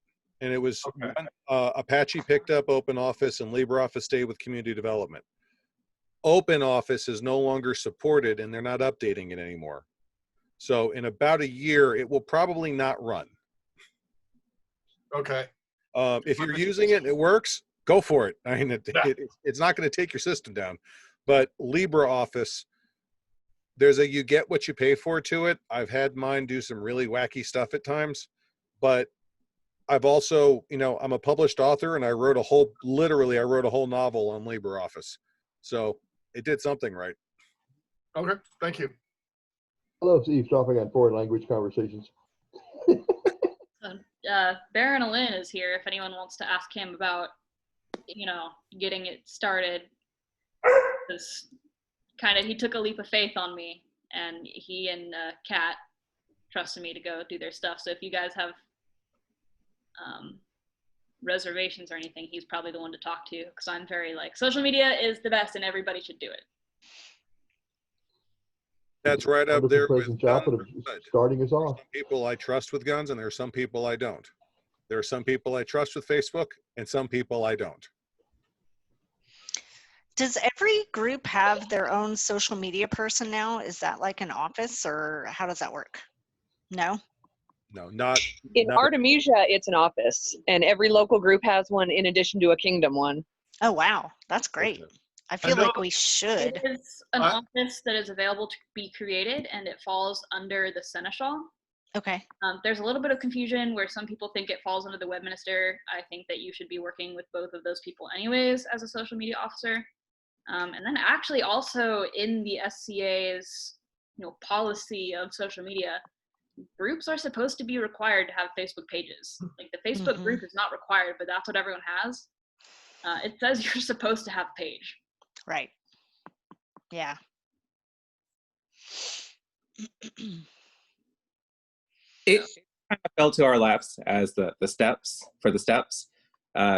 And it was Apache picked up OpenOffice and LibreOffice stayed with community development. OpenOffice is no longer supported and they're not updating it anymore. So in about a year, it will probably not run. Okay. If you're using it and it works, go for it. I mean, it's not going to take your system down. But LibreOffice, there's a you get what you pay for to it. I've had mine do some really wacky stuff at times, but I've also, I'm a published author and I wrote a whole novel on LibreOffice. So it did something right. Okay, thank you. I love eavesdropping on foreign language conversations. Baron Alin is here if anyone wants to ask him about, getting it started. Because he took a leap of faith on me, and he and Kat trusted me to go do their stuff. So if you guys have reservations or anything, he's probably the one to talk to, because I'm very social media is the best and everybody should do it. That's right up there with starting us off. Some people I trust with guns and there are some people I don't. There are some people I trust with Facebook and some people I don't. Does every group have their own social media person now? Is that like an office, or how does that work? No? No, not. In Artemisia, it's an office, and every local group has one in addition to a kingdom one. Oh, wow. That's great. I feel like we should. It is an office that is available to be created, and it falls under the Seneschal. Okay. There's a little bit of confusion where some people think it falls under the webminister. I think that you should be working with both of those people anyways as a social media officer. And then actually also in the SCA's policy of social media, groups are supposed to be required to have Facebook pages. Like the Facebook group is not required, but that's what everyone has. It says you're supposed to have a page. Right. Yeah. It kind of fell to our laps as the steps.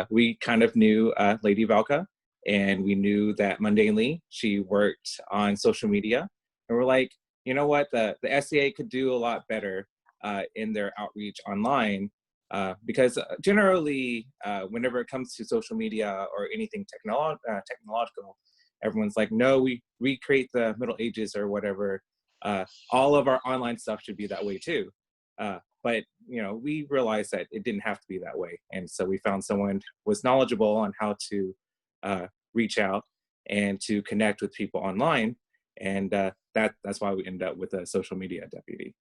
We kind of knew Lady Valka, and we knew that mundanely she worked on social media, and we're like, you know what, the SCA could do a lot better in their outreach online, because generally whenever it comes to social media or anything technological, everyone's like, no, we recreate the Middle Ages or whatever. All of our online stuff should be that way too. But we realized that it didn't have to be that way, and so we found someone who was knowledgeable on how to reach out and to connect with people online, and that's why we ended up with a social media deputy.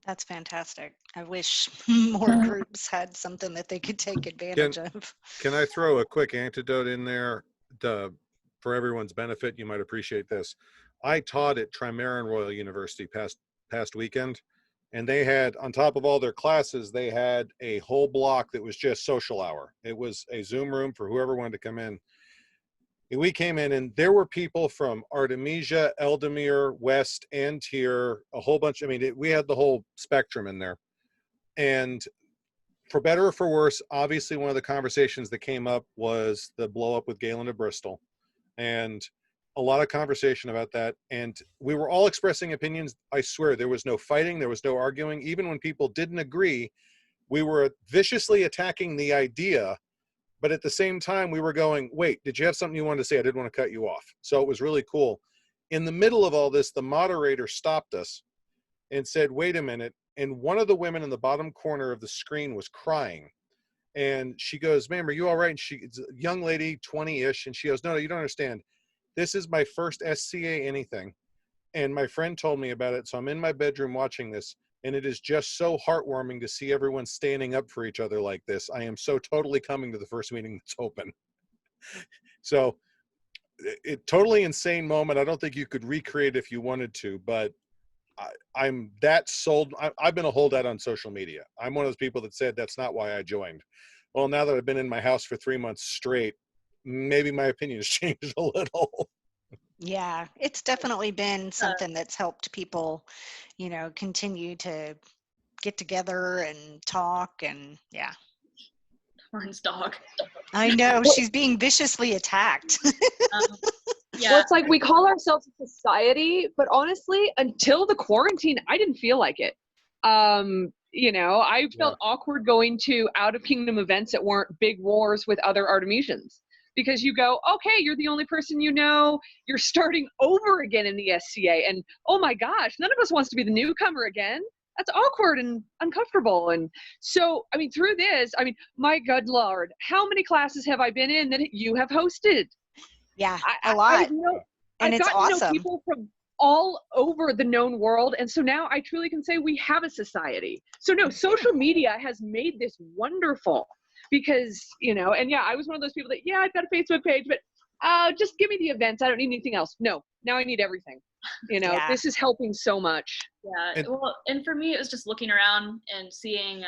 That's fantastic. I wish more groups had something that they could take advantage of. Can I throw a quick antidote in there for everyone's benefit? You might appreciate this. I taught at Trimaran Royal University past weekend, And they had, on top of all their classes, they had a whole block that was just social hour. It was a Zoom room for whoever wanted to come in. And we came in, and there were people from Artemisia, Eldemir, West, Antir, a whole bunch. I mean, we had the whole spectrum in there. And for better or for worse, obviously one of the conversations that came up was the blow up with Galen of Bristol. And a lot of conversation about that. And we were all expressing opinions. I swear, there was no fighting. There was no arguing. Even when people didn't agree, we were viciously attacking the idea. But at the same time, we were going, wait, did you have something you wanted to say? I didn't want to cut you off. So it was really cool. In the middle of all this, the moderator stopped us and said, wait a minute. And one of the women in the bottom corner of the screen was crying. And she goes, ma'am, are you all right? And she's a young lady, 20-ish. And she goes, no, you don't understand. This is my first SCA anything. And my friend told me about it. So I'm in my bedroom watching this. And it is just so heartwarming to see everyone standing up for each other like this. I am so totally coming to the first meeting that's open. So it totally insane moment. I don't think you could recreate if you wanted to, but I'm that sold. I've been a holdout on social media. I'm one of those people that said that's not why I joined. Well, now that I've been in my house for 3 months straight, maybe my opinion has changed a little. Yeah, it's definitely been something that's helped people, you know, continue to get together and talk. And yeah, Orange dog. I know she's being viciously attacked. Yeah. Well, it's like we call ourselves a society, but honestly, until the quarantine, I didn't feel like it. You know, I felt awkward going to out of kingdom events that weren't big wars with other Artemisians, because you go, okay, you're the only person you know, you're starting over again in the SCA, and oh my gosh, none of us wants to be the newcomer again. That's awkward and uncomfortable. And so, I mean, through this, I mean, my good Lord, how many classes have I been in that you have hosted? Yeah, a lot. I've it's gotten to know awesome. people from all over the known world, and so now I truly can say we have a society. So no, social media has made this wonderful, because, you know, and yeah, I was one of those people that, yeah, I've got a Facebook page, but just give me the events. I don't need anything else. No, now I need everything. You know, this is helping so much. Yeah, well, and for me, it was just looking around and seeing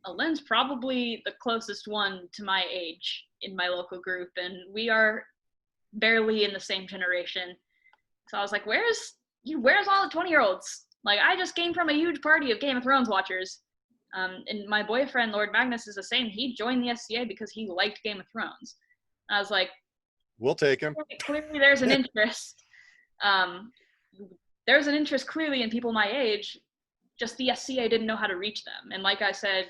Lynn's probably the closest one to my age in my local group, and we are barely in the same generation. So I was like, where's all the 20-year-olds? Like, I just came from a huge party of Game of Thrones watchers. And my boyfriend, Lord Magnus, is the same. He joined the SCA because he liked Game of Thrones. And I was like, we'll take him. Clearly there's an interest. There's an interest clearly in people my age. Just the SCA didn't know how to reach them. And like I said,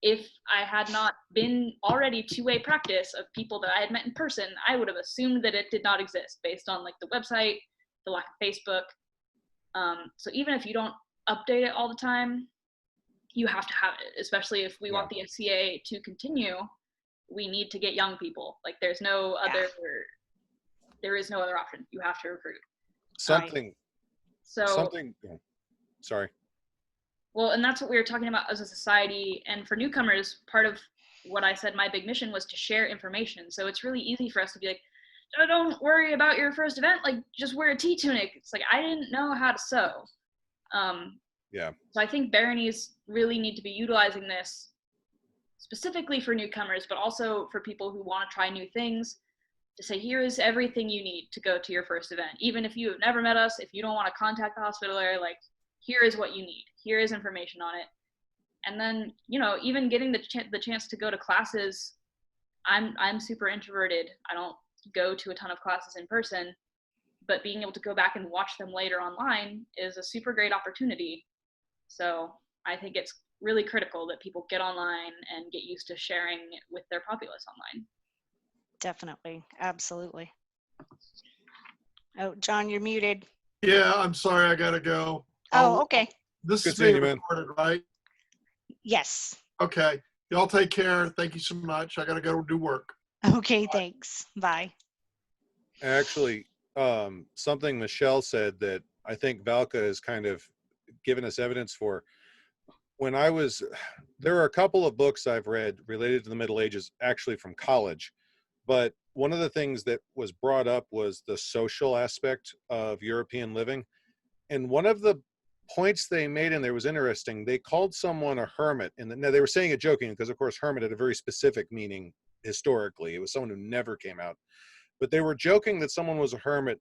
if I had not been already two-way practice of people that I had met in person, I would have assumed that it did not exist based on like the website, the lack of Facebook. So even if you don't update it all the time, you have to have it, especially if we want the SCA to continue. We need to get young people. Like there is no other option. You have to recruit. Sorry. Well, and that's what we were talking about as a society. And for newcomers, part of what I said my big mission was to share information. So it's really easy for us to be like, oh, don't worry about your first event. Like, just wear a tea tunic. It's like, I didn't know how to sew. So I think baronies really need to be utilizing this specifically for newcomers, but also for people who want to try new things, to say, here is everything you need to go to your first event. Even if you have never met us, if you don't want to contact the hospitaller, like, here is what you need. Here is information on it. And then, you know, even getting the chance to go to classes. I'm super introverted. I don't go to a ton of classes in person, but being able to go back and watch them later online is a super great opportunity. So I think it's really critical that people get online and get used to sharing with their populace online. Definitely. Absolutely. Oh, John, you're muted. Yeah, I'm sorry, I gotta go. Okay. This Good is seeing being you, man. recorded, right? Yes. Okay. Y'all take care. Thank you so much. I gotta go do work. Okay, thanks. Bye. Actually, something Michelle said that I think Valka has kind of given us evidence for. There are a couple of books I've read related to the Middle Ages, actually from college, but one of the things that was brought up was the social aspect of European living. And one of the points they made in there was interesting. They called someone a hermit, and now they were saying it joking because, of course, hermit had a very specific meaning historically. It was someone who never came out. But they were joking that someone was a hermit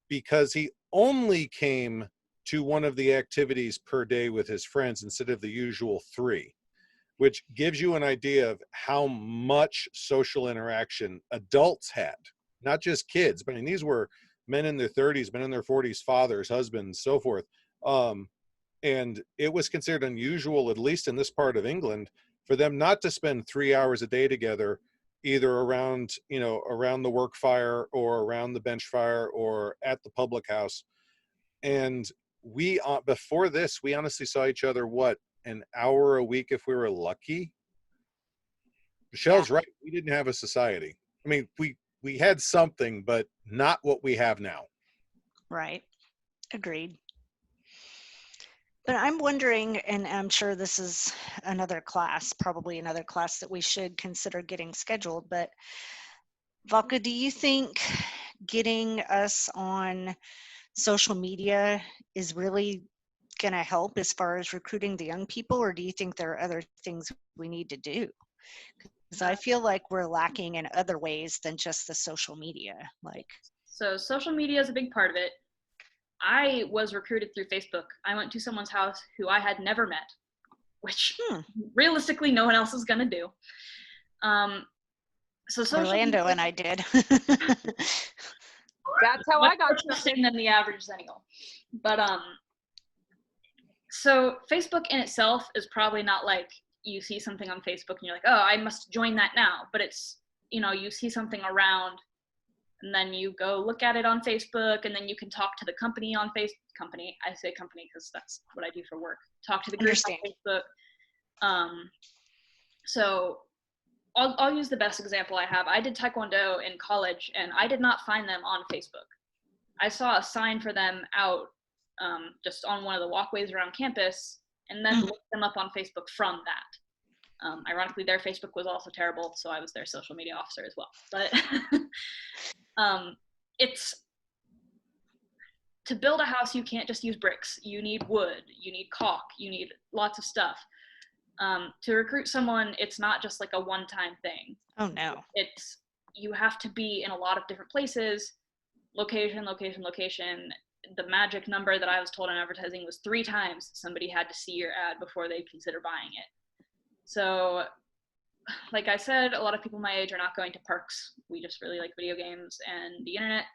because he only came to one of the activities per day with his friends instead of the usual 3, which gives you an idea of how much social interaction adults had, not just kids. But I mean, these were men in their 30s, men in their 40s, fathers, husbands, so forth. And it was considered unusual, at least in this part of England, for them not to spend 3 hours a day together, either around, around the work fire or around the bench fire or at the public house. And we, before this, we honestly saw each other, an hour a week if we were lucky. Michelle's right. We didn't have a society. I mean, we had something, but not what we have now. Right. Agreed. But I'm wondering, and I'm sure this is probably another class that we should consider getting scheduled, but Valka, do you think getting us on social media is really going to help as far as recruiting the young people, or do you think there are other things we need to do? Because I feel like we're lacking in other ways than just the social media. So social media is a big part of it. I was recruited through Facebook. I went to someone's house who I had never met, which realistically no one else is going to do. So social Orlando media, and I did. That's how I got interesting than the average Zennial. But so Facebook in itself is probably not like you see something on Facebook and you're like, oh, I must join that now. But it's, you see something around, and then you go look at it on Facebook, and then you can talk to the company on company. I say company because that's what I do for work. Talk to the group on Facebook. So I'll use the best example I have. I did Taekwondo in college, and I did not find them on Facebook. I saw a sign for them out just on one of the walkways around campus, and then looked them up on Facebook from that. Ironically, their Facebook was also terrible, so I was their social media officer as well. But it's, to build a house, you can't just use bricks. You need wood, you need caulk, you need lots of stuff. To recruit someone, it's not just like a one-time thing. Oh no. It's, you have to be in a lot of different places. Location. The magic number that I was told in advertising was 3 times somebody had to see your ad before they'd consider buying it. So, like I said, a lot of people my age are not going to parks. We just really like video games and the internet.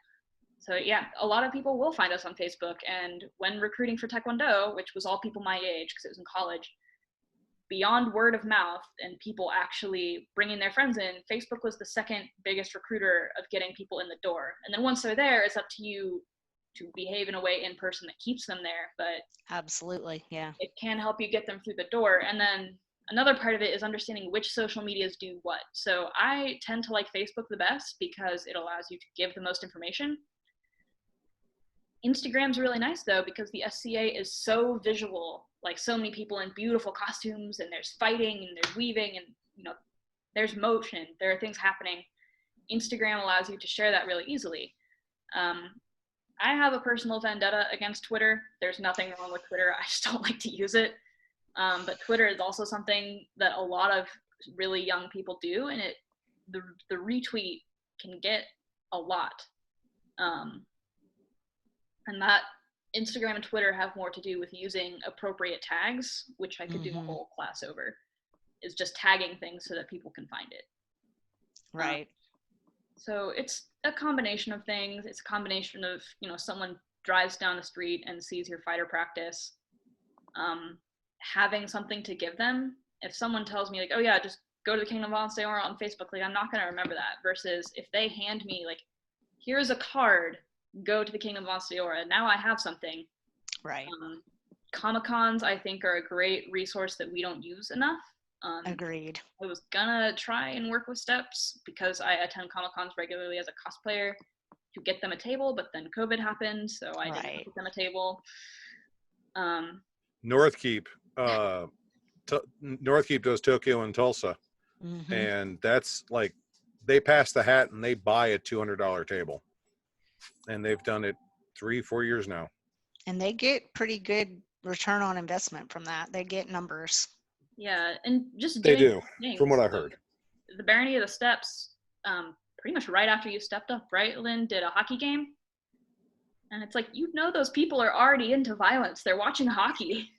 So yeah, a lot of people will find us on Facebook. And when recruiting for Taekwondo, which was all people my age because it was in college, beyond word of mouth and people actually bringing their friends in, Facebook was the second biggest recruiter of getting people in the door. And then once they're there, it's up to you to behave in a way in person that keeps them there. But absolutely, yeah, it can help you get them through the door. And then another part of it is understanding which social medias do what. So I tend to like Facebook the best because it allows you to give the most information. Instagram's really nice though, because the SCA is so visual, like so many people in beautiful costumes, and there's fighting and there's weaving, and there's motion, there are things happening. Instagram allows you to share that really easily. I have a personal vendetta against Twitter. There's nothing wrong with Twitter, I just don't like to use it. But Twitter is also something that a lot of really young people do, and the retweet can get a lot. And that Instagram and Twitter have more to do with using appropriate tags, which I could do a whole class over, is just tagging things so that people can find it. Right. So it's a combination of things. It's a combination of, someone drives down the street and sees your fighter practice, having something to give them. If someone tells me like, oh yeah, just go to the Kingdom of Valka on Facebook, like I'm not going to remember that. Versus if they hand me like, here's a card, go to the Kingdom of Valka, now I have something. Right. Comic-Cons, I think, are a great resource that we don't use enough. Agreed. I was gonna try and work with Steps because I attend Comic-Cons regularly as a cosplayer to get them a table, but then COVID happened, so I didn't get them a table. Northkeep does Tokyo and Tulsa, and that's like they pass the hat and they buy a $200 table, and they've done it 3-4 years now. And they get pretty good return on investment from that. They get numbers. Yeah, and just They doing do, things. from what I So heard. the Barony of the Steps, pretty much right after you stepped up, right, Lynn, did a hockey game. And it's like, you know, those people are already into violence. They're watching hockey.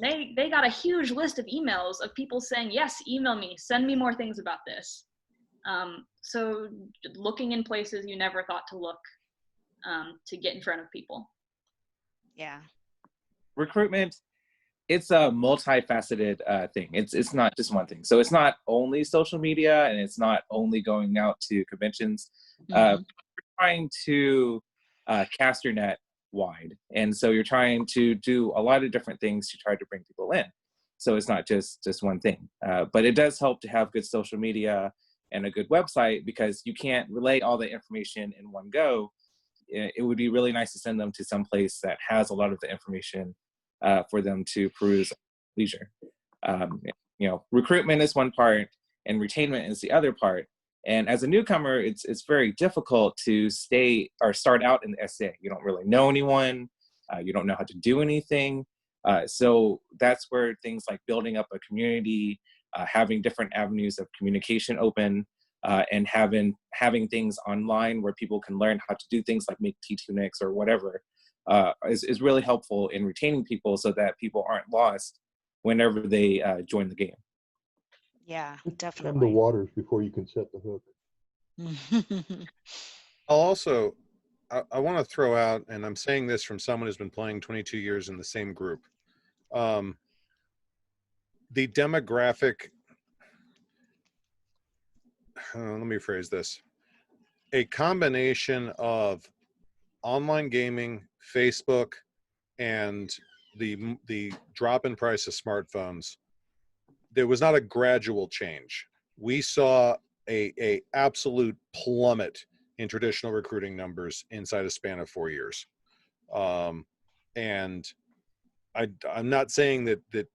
They got a huge list of emails of people saying, yes, email me, send me more things about this. So looking in places you never thought to look to get in front of people. Yeah. Recruitment, it's a multifaceted thing. It's not just one thing. So it's not only social media, and it's not only going out to conventions. We're trying to cast your net wide, and so you're trying to do a lot of different things to try to bring people in. So it's not just one thing, but it does help to have good social media and a good website, because you can't relay all the information in one go. It would be really nice to send them to some place that has a lot of the information for them to peruse at leisure. You know, recruitment is one part and retainment is the other part. And as a newcomer, it's very difficult to stay or start out in the SCA. You don't really know anyone. You don't know how to do anything. So that's where things like building up a community, having different avenues of communication open, and having things online where people can learn how to do things like make T-tunics or whatever, is really helpful in retaining people, so that people aren't lost whenever they join the game. Yeah, Stem the definitely. waters before you can set the hook. I'll also, I want to throw out, and I'm saying this from someone who's been playing 22 years in the same group. The demographic, let me phrase this. A combination of online gaming, Facebook, and the drop in price of smartphones, there was not a gradual change. We saw a absolute plummet in traditional recruiting numbers inside a span of 4 years. And I'm not saying that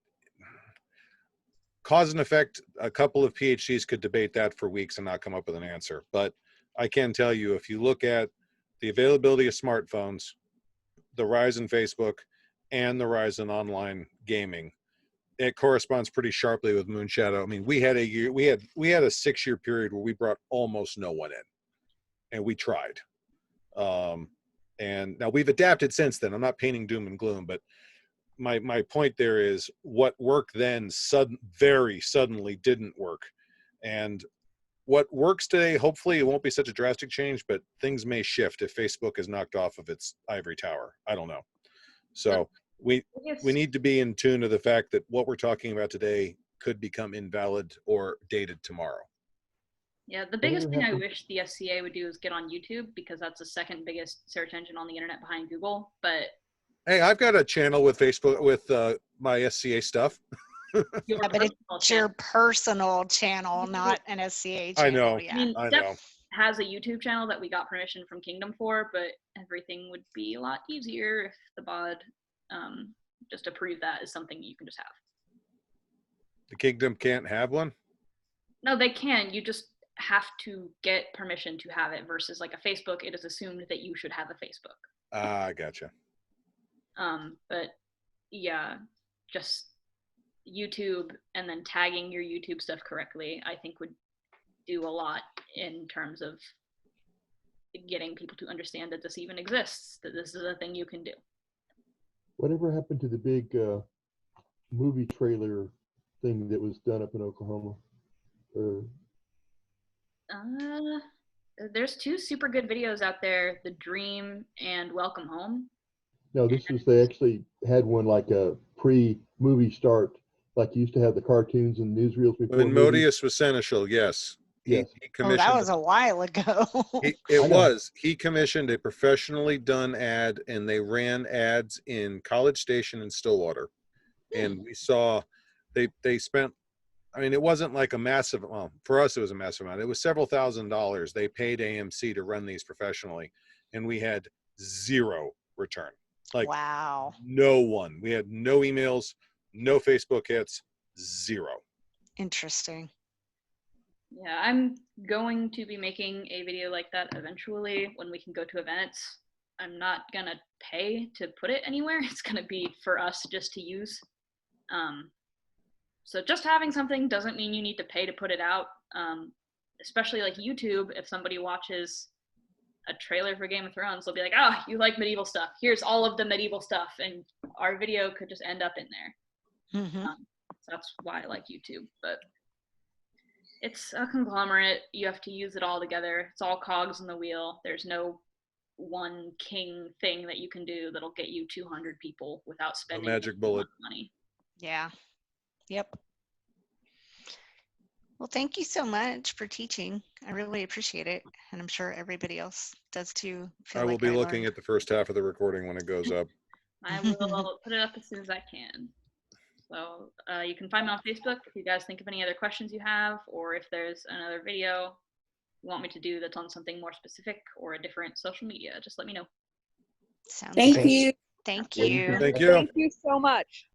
cause and effect, a couple of PhDs could debate that for weeks and not come up with an answer. But I can tell you, if you look at the availability of smartphones, the rise in Facebook, and the rise in online gaming, it corresponds pretty sharply with Moonshadow. I mean, we had a 6-year period where we brought almost no one in, and we tried. And now we've adapted since then. I'm not painting doom and gloom, but my point there is, what worked then very suddenly didn't work, and what works today, hopefully it won't be such a drastic change, but things may shift if Facebook is knocked off of its ivory tower. I don't know. So we need to be in tune to the fact that what we're talking about today could become invalid or dated tomorrow. Yeah, the biggest thing I wish the SCA would do is get on YouTube, because that's the second biggest search engine on the internet behind Google. But hey, I've got a channel with Facebook with my SCA stuff. Yeah, but it's your personal channel, not an SCA channel. I know. Yeah. I mean, I Steph know. has a YouTube channel that we got permission from Kingdom for, but everything would be a lot easier if the bod just approved that as something you can just have. The Kingdom can't have one? No, they can. You just have to get permission to have it, versus like a Facebook, it is assumed that you should have a Facebook. Ah, I gotcha. But yeah, just YouTube and then tagging your YouTube stuff correctly, I think would do a lot in terms of getting people to understand that this even exists, that this is a thing you can do. Whatever happened to the big movie trailer thing that was done up in Oklahoma? There's 2 super good videos out there, The Dream and Welcome Home. No, they actually had one like a pre-movie start, like you used to have the cartoons and newsreels before. When Modius was seneschal, yes. Yes. He Oh, commissioned. that was a while ago. He commissioned a professionally done ad, and they ran ads in College Station and Stillwater. And we saw they spent, I mean, it wasn't like a massive, well, for us it was a massive amount. It was several $1,000s. They paid AMC to run these professionally, and we had 0 return. Like, wow. no one. We had no emails, no Facebook hits, 0. Interesting. Yeah, I'm going to be making a video like that eventually when we can go to events. I'm not gonna pay to put it anywhere. It's gonna be for us just to use. So just having something doesn't mean you need to pay to put it out. Especially like YouTube, if somebody watches a trailer for Game of Thrones, they'll be like, oh, you like medieval stuff. Here's all of the medieval stuff. And our video could just end up in there. Mm-hmm. So that's why I like YouTube. But it's a conglomerate. You have to use it all together. It's all cogs in the wheel. There's no one king thing that you can do that'll get you 200 people without spending magic bullet. money. Yeah. Yep. Well, thank you so much for teaching. I really appreciate it. And I'm sure everybody else does too. I will be looking at the first half of the recording when it goes up. I will put it up as soon as I can. So you can find me on Facebook if you guys think of any other questions you have, or if there's another video you want me to do that's on something more specific or a different social media, just let me know. Sounds Thank great. you. Thank Yeah, you you. can- Thank you. Thank you so much.